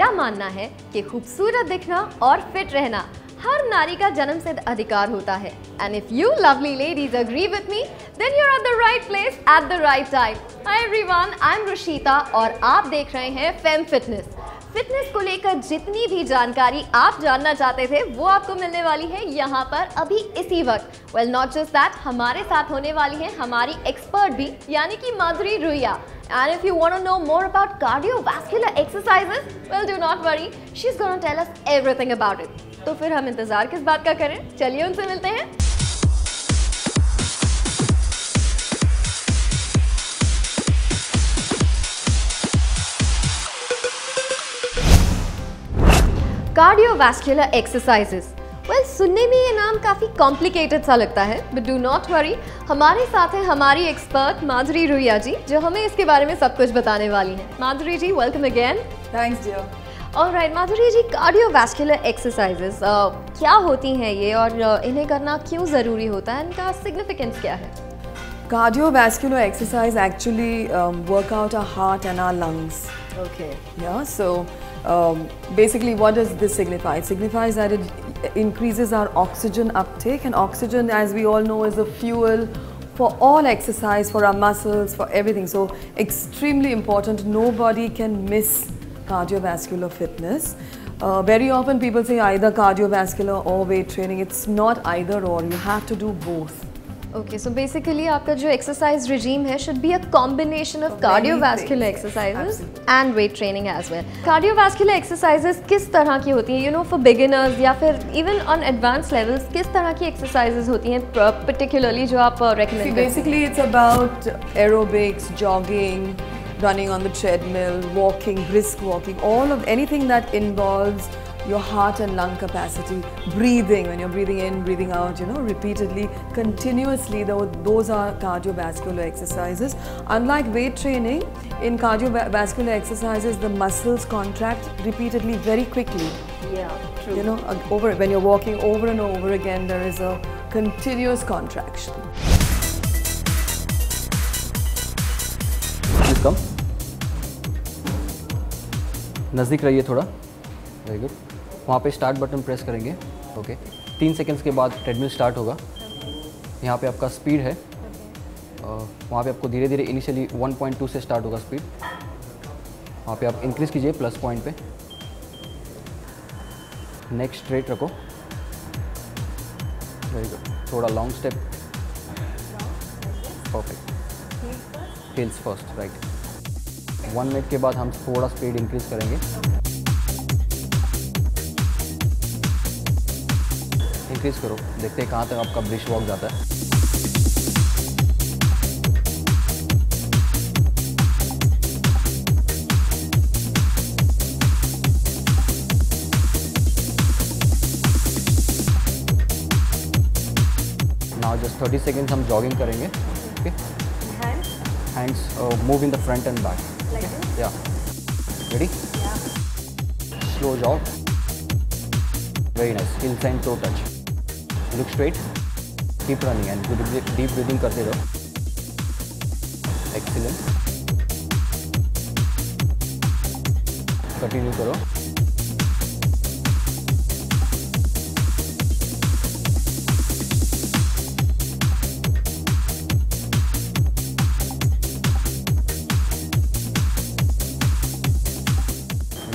मेरा मानना है कि खूबसूरत दिखना और फिट रहना हर नारी का जन्मसिद्ध अधिकार होता है। And if you lovely ladies agree with me, then you are at the right place at the right time. Hi everyone, I am Rushita और आप देख रहे हैं फेम फिटनेस। फिटनेस को लेकर जितनी भी जानकारी आप जानना चाहते थे वो आपको मिलने वाली है यहाँ पर अभी इसी वक्त। वेल नॉट जस्ट दैट, हमारे साथ होने वाली है हमारी एक्सपर्ट भी, यानी कि माधुरी Ruia. And if you want to know more about cardiovascular exercises, well do not worry, she's going to tell us everything about it. तो फिर हम इंतजार किस बात का करें, चलिए उनसे मिलते हैं। कार्डियोवैस्कुलर एक्सरसाइजेस, वेल सुनने में ये नाम काफ़ी कॉम्प्लिकेटेड सा लगता है, बट डू नॉट वरी, हमारे साथ है हमारी एक्सपर्ट माधुरी रुइया जी, जो हमें इसके बारे में सब कुछ बताने वाली हैं। Madhuri ji, welcome again. Thanks dear. Alright Madhuri ji, cardiovascular exercises क्या होती हैं ये और इन्हें करना क्यों ज़रूरी होता है, इनका सिग्निफिकेंस क्या है? Cardiovascular exercise actually work out our heart and our lungs. Okay. Yeah, so basically what does this signify? It signifies that it increases our oxygen uptake, and oxygen, as we all know, is the fuel for all exercise, for our muscles, for everything. So extremely important. Nobody can miss cardiovascular fitness. Very often people say either cardiovascular or weight training. It's not either or. You have to do both. Okay, so basically आपका जो exercise regime है should be a combination of cardiovascular exercises and weight training as well. Cardiovascular exercises किस तरह की होती हैं? You know, for beginners या फिर even on advanced levels किस तरह की exercises होती हैं particularly जो आप recommend करते हैं? Basically it's about aerobics, jogging, running on the treadmill, walking, brisk walking, all of anything that involves your heart and lung capacity, breathing, when you're breathing in, breathing out, you know, repeatedly, continuously, those are cardiovascular exercises. Unlike weight training, in cardiovascular exercises, the muscles contract repeatedly, very quickly. Yeah, true. You know, when you're walking over and over again, there is a continuous contraction. Please come. नज़दीक रहिए थोड़ा। Very good. वहाँ पे start button press करेंगे। Okay 3 seconds के बाद treadmill start होगा। यहाँ पे आपका स्पीड है, वहाँ पे आपको धीरे धीरे इनिशियली 1.2 से स्टार्ट होगा स्पीड। वहाँ पे आप इंक्रीज़ कीजिए प्लस पॉइंट पे। नेक्स्ट स्ट्रेट रखो। Very good. थोड़ा long step. Perfect. Heels first, right. 1 minute के बाद हम थोड़ा स्पीड इंक्रीज़ करेंगे। इंक्रीज करो, देखते हैं कहाँ तक आपका ब्रिश वॉक जाता है। नाउ जस्ट 30 सेकेंड्स हम जॉगिंग करेंगे। Okay, hands move in the front and back. या ready? Slow jog. Very nice. Heels and toe touch. Look straight, keep running and deep breathing करते रहो। Excellent. Continue करो।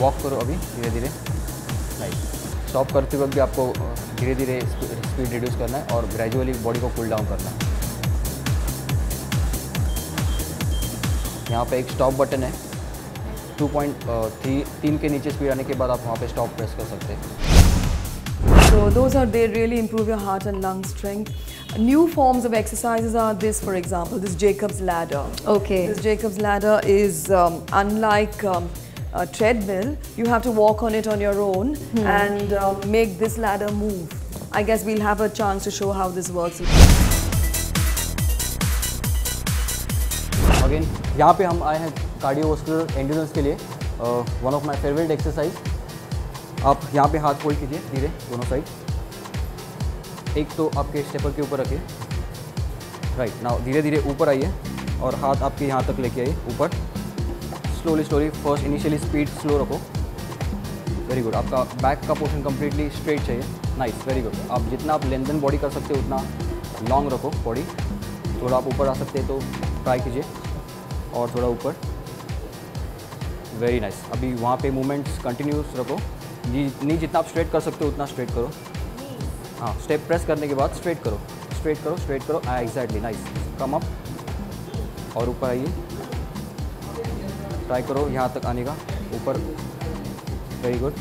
Walk करो अभी धीरे धीरे। नाइस। स्टॉप करते वक्त भी आपको धीरे धीरे स्पीड रिड्यूस करना है और ग्रेजुअली बॉडी को कूल डाउन करना है। यहाँ पे एक स्टॉप बटन है। 2.3 के नीचे स्पीड आने के बाद आप वहाँ पे स्टॉप प्रेस कर सकते हैं। So those are, they really improve your heart and lung strength. New forms of exercises are this, for example, this Jacob's ladder. Okay. This Jacob's ladder is unlike a treadmill. You have to walk on it on your own and make this ladder move. I guess we'll have a chance to show how this works. Again, यहाँ पे हम आए हैं cardiovascular endurance के लिए। One of my favourite exercise. आप यहाँ पे हाथ फोल्ड कीजिए धीरे दोनों साइड। एक तो आपके स्टेपर के ऊपर रखिए। राइट नाउ धीरे धीरे ऊपर आइए और हाथ आपके यहाँ तक लेके आइए ऊपर। Slowly slowly first initially speed slow रखो। Very good. आपका बैक का पोर्शन कम्प्लीटली स्ट्रेट चाहिए। Nice, very good. आप जितना आप लेंथन बॉडी कर सकते हो उतना लॉन्ग रखो बॉडी। थोड़ा आप ऊपर आ सकते हैं तो ट्राई कीजिए, और थोड़ा ऊपर। Very nice. अभी वहाँ पे मूवमेंट्स कंटिन्यूस रखो। नी जितना आप स्ट्रेट कर सकते हो उतना स्ट्रेट करो। हाँ, स्टेप प्रेस करने के बाद स्ट्रेट करो, स्ट्रेट करो, स्ट्रेट करो। Exactly, nice. कम अप और ऊपर आइए, ट्राई करो यहाँ तक आने का, ऊपर। Very good,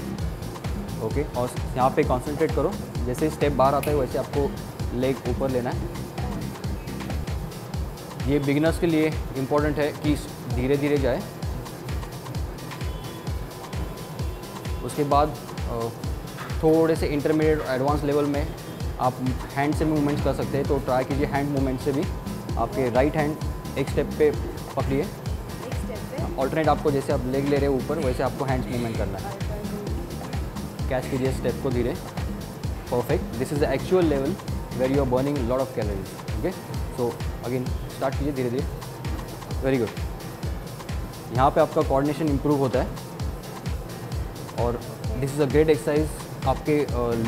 okay. और यहाँ पे कंसंट्रेट करो, जैसे स्टेप बाहर आता है वैसे आपको लेग ऊपर लेना है। ये बिगिनर्स के लिए इम्पोर्टेंट है कि धीरे धीरे जाए। उसके बाद थोड़े से इंटरमीडिएट और एडवांस लेवल में आप हैंड से मूवमेंट्स कर सकते हैं, तो ट्राई कीजिए हैंड मूवमेंट से भी। आपके राइट हैंड एक स्टेप पे पकड़िए, ऑल्टरनेट आपको जैसे आप लेग ले रहे हो ऊपर वैसे आपको हैंड्स मूवमेंट करना है। कैच कीजिए स्टेप को धीरे। Perfect. This is the actual level where you are burning lot of calories. Okay, so again start कीजिए धीरे धीरे। Very good. यहाँ पे आपका कोऑर्डिनेशन इंप्रूव होता है, और this is a great exercise. आपके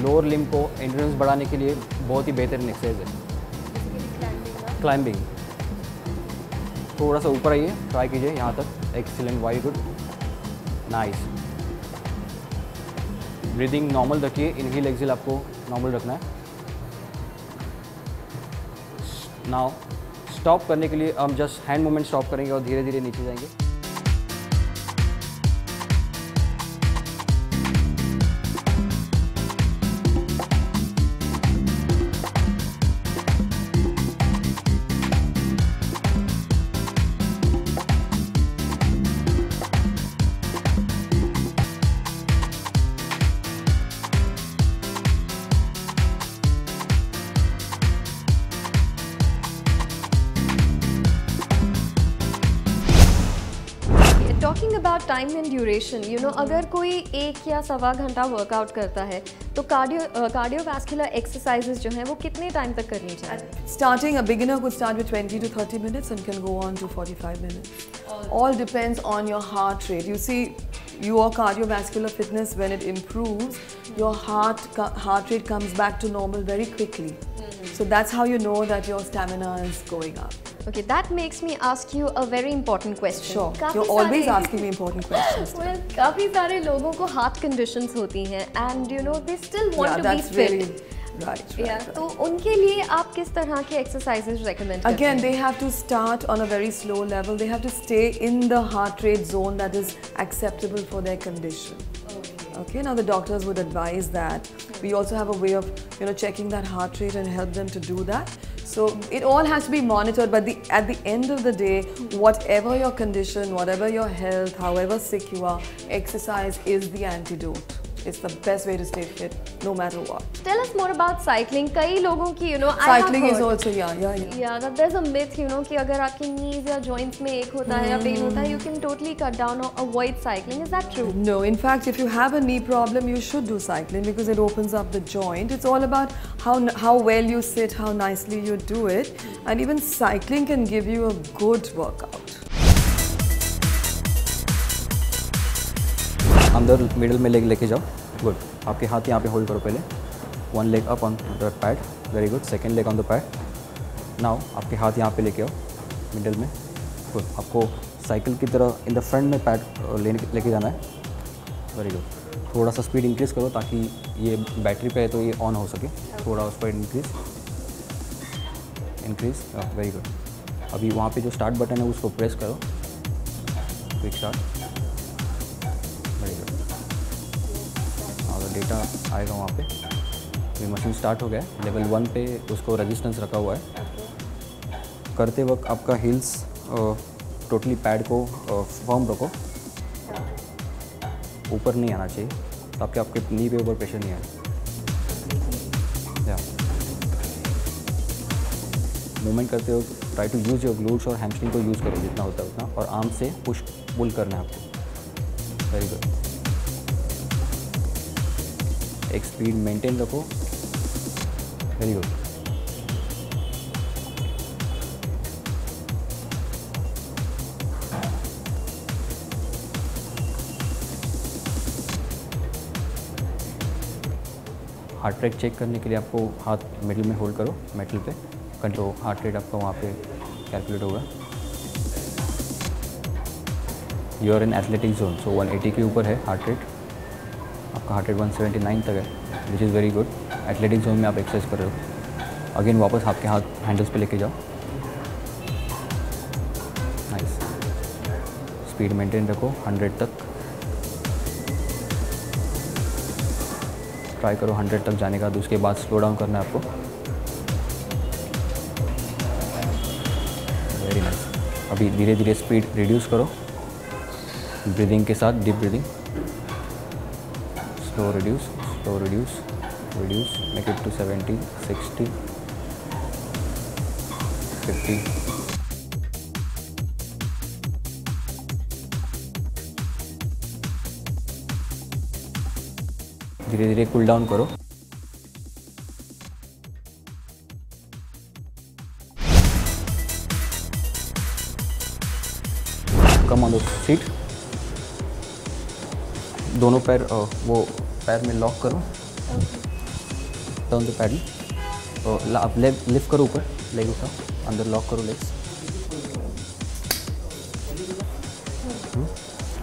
लोअर लिम्ब को एंड्योरेंस बढ़ाने के लिए बहुत ही बेहतरीन एक्सरसाइज है। क्लाइंबिंग। थोड़ा सा ऊपर आइए, ट्राई कीजिए यहाँ तक। Excellent, very good, nice. Breathing normal रखिए, इनहेल एक्सहेल आपको नॉर्मल रखना है। नाउ स्टॉप करने के लिए हम जस्ट हैंड मूवमेंट स्टॉप करेंगे और धीरे धीरे नीचे जाएंगे। Talking about time and duration, you know, अगर कोई 1 या सवा घंटा वर्कआउट करता है तो कार्डियोवैस्कुलर एक्सरसाइजेज जो हैं वो कितने टाइम तक करनी चाहिए? Starting, a beginner could start with 20 to 30 minutes and can go on to 45 minutes. All depends on your heart rate. You see, your cardiovascular fitness, when it improves, your heart rate comes back to normal very quickly. So that's how you know that your stamina is going up. Okay, that makes me ask you a very important question. Sure, you're always asking me important questions. Well, काफी सारे लोगों को heart conditions होती हैं, and you know they still want to be fit. Really, right. Yeah, तो उनके लिए आप किस तरह के exercises recommend करते हैं? Again, they have to start on a very slow level. They have to stay in the heart rate zone that is acceptable for their condition. Okay, now the doctors would advise that. We also have a way of, you know, checking that heart rate and help them to do that. So it all has to be monitored, but at the end of the day, whatever your condition, whatever your health, however sick you are, exercise is the antidote. It's the best way to stay fit, no matter what. Tell us more about cycling. कई लोगों की, you know, cycling I have is heard, also yeah, that there's a myth, you know, कि अगर आपके knees या joints में एक होता है या pain होता है, you can totally cut down or avoid cycling. Is that true? No, in fact, if you have a knee problem, you should do cycling because it opens up the joint. It's all about how well you sit, how nicely you do it, and even cycling can give you a good workout. अंदर middle में leg लेके जाओ। Good. आपके हाथ यहाँ पे hold करो पहले। One leg up on the pad. Very good. Second leg on the pad. Now आपके हाथ यहाँ पे लेके आओ मिडिल में। गुड। आपको साइकिल की तरह इन द फ्रंट में पैड लेके जाना है। Very good. थोड़ा सा स्पीड इंक्रीज़ करो ताकि ये बैटरी पे है तो ये ऑन हो सके। थोड़ा उस पर इंक्रीज़। Very good. अभी वहाँ पे जो स्टार्ट बटन है उसको प्रेस करो। Quick start. डेटा आएगा वहाँ पे। ये मशीन स्टार्ट हो गया है। लेवल 1 पे उसको रेजिस्टेंस रखा हुआ है। करते वक्त आपका हील्स टोटली पैड को फर्म रखो, ऊपर नहीं आना चाहिए ताकि आपके नी पे ऊपर प्रेशर नहीं आए। मूवमेंट करते हो try to use your glutes और हैमस्ट्रिंग को यूज़ करो जितना होता है उतना, और आर्म से पुश पुल करना है आपको। Very good. एक स्पीड मेंटेन रखो। Very good. Heart rate check करने के लिए आपको हाथ मिडिल में होल्ड करो मेटल पे, कंट्रोल हार्ट रेट आपका वहाँ पे कैलकुलेट होगा। You are in athletic zone, so 180 के ऊपर है हार्ट रेट, आपका हार्ट रेट 179 तक है, which is very good. Athletic zone में आप एक्सरसाइज कर रहे हो। अगेन वापस आपके हाथ हैंडल्स पे लेके जाओ, नाइस। स्पीड मेंटेन रखो 100 तक, ट्राई करो 100 तक जाने का, तो उसके बाद स्लो डाउन करना है आपको। Very nice. अभी धीरे धीरे स्पीड रिड्यूस करो ब्रीदिंग के साथ, deep breathing. Slow reduce, slow reduce, reduce, make it to 70, 60, 50। धीरे धीरे कूल डाउन करो। कम ऑन द सीट, दोनों पैर वो पैर में लॉक करो, टर्न द पैडल, आप लेग लिफ्ट करो ऊपर, लेग उठाओ, अंदर लॉक करो लेग्स।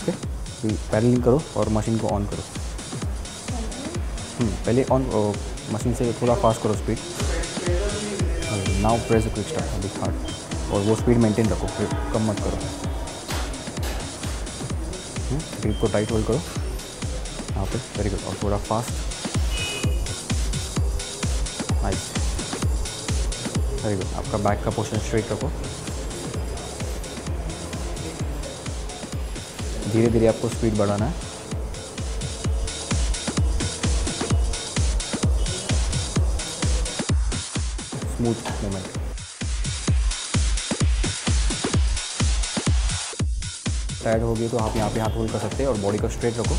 ओके, पैडलिंग करो और मशीन को ऑन करो। पहले ऑन मशीन से थोड़ा फास्ट करो speed. Now press quick start अभी हार्ड, और वो स्पीड मेंटेन रखो, फिर कम मत करो। ग्रिप को टाइट होल्ड करो यहाँ पे, वेरी गुड, और थोड़ा फास्ट, नाइस, वेरी गुड। आपका बैक का पोर्शन स्ट्रेट रखो। धीरे धीरे आपको स्पीड बढ़ाना है। Smooth movement. टायर्ड हो गई तो आप यहाँ पे हाथ होल्ड कर सकते हैं और बॉडी को स्ट्रेट रखो।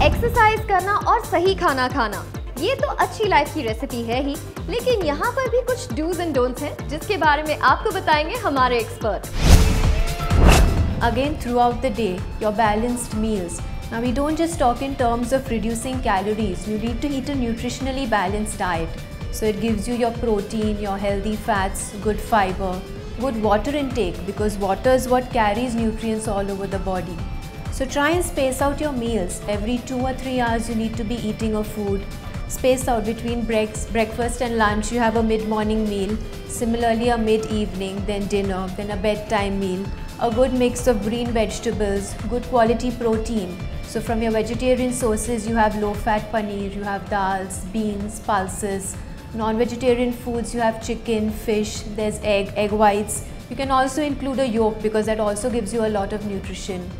एक्सरसाइज करना और सही खाना खाना, ये तो अच्छी लाइफ की रेसिपी है ही, लेकिन यहाँ पर भी कुछ डूज एंड डोंट्स हैं जिसके बारे में आपको बताएंगे हमारे expert. Again, throughout the day, your balanced meals. Now, we don't just talk in terms of reducing calories. You need to eat a nutritionally balanced diet. So it gives you your protein, your healthy fats, good fiber, good water intake, because water is what carries nutrients all over the body. So try and space out your meals. Every 2 or 3 hours you need to be eating a food. Space out between breakfast and lunch. You have a mid-morning meal. Similarly, a mid-evening, then dinner, then a bedtime meal. A good mix of green vegetables, good quality protein. So from your vegetarian sources, you have low-fat paneer, you have dals, beans, pulses. Non-vegetarian foods, you have chicken, fish, there's egg whites. You can also include a yolk because that also gives you a lot of nutrition.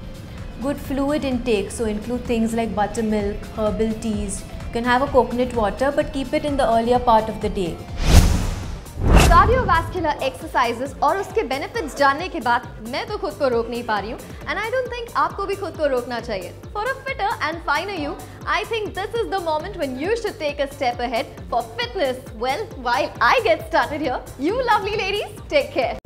Good fluid intake, so include things like buttermilk, herbal teas. You can have a coconut water, but keep it in the earlier part of the day. Cardiovascular exercises और उसके benefits जानने के बाद मैं तो खुद को रोक नहीं पा रही हूँ, एंड आई डोंट थिंक आपको भी खुद को रोकना चाहिए। For a fitter and finer you, I think this is the moment when you should take a step ahead for fitness. Well, while I get started here, you lovely ladies take care.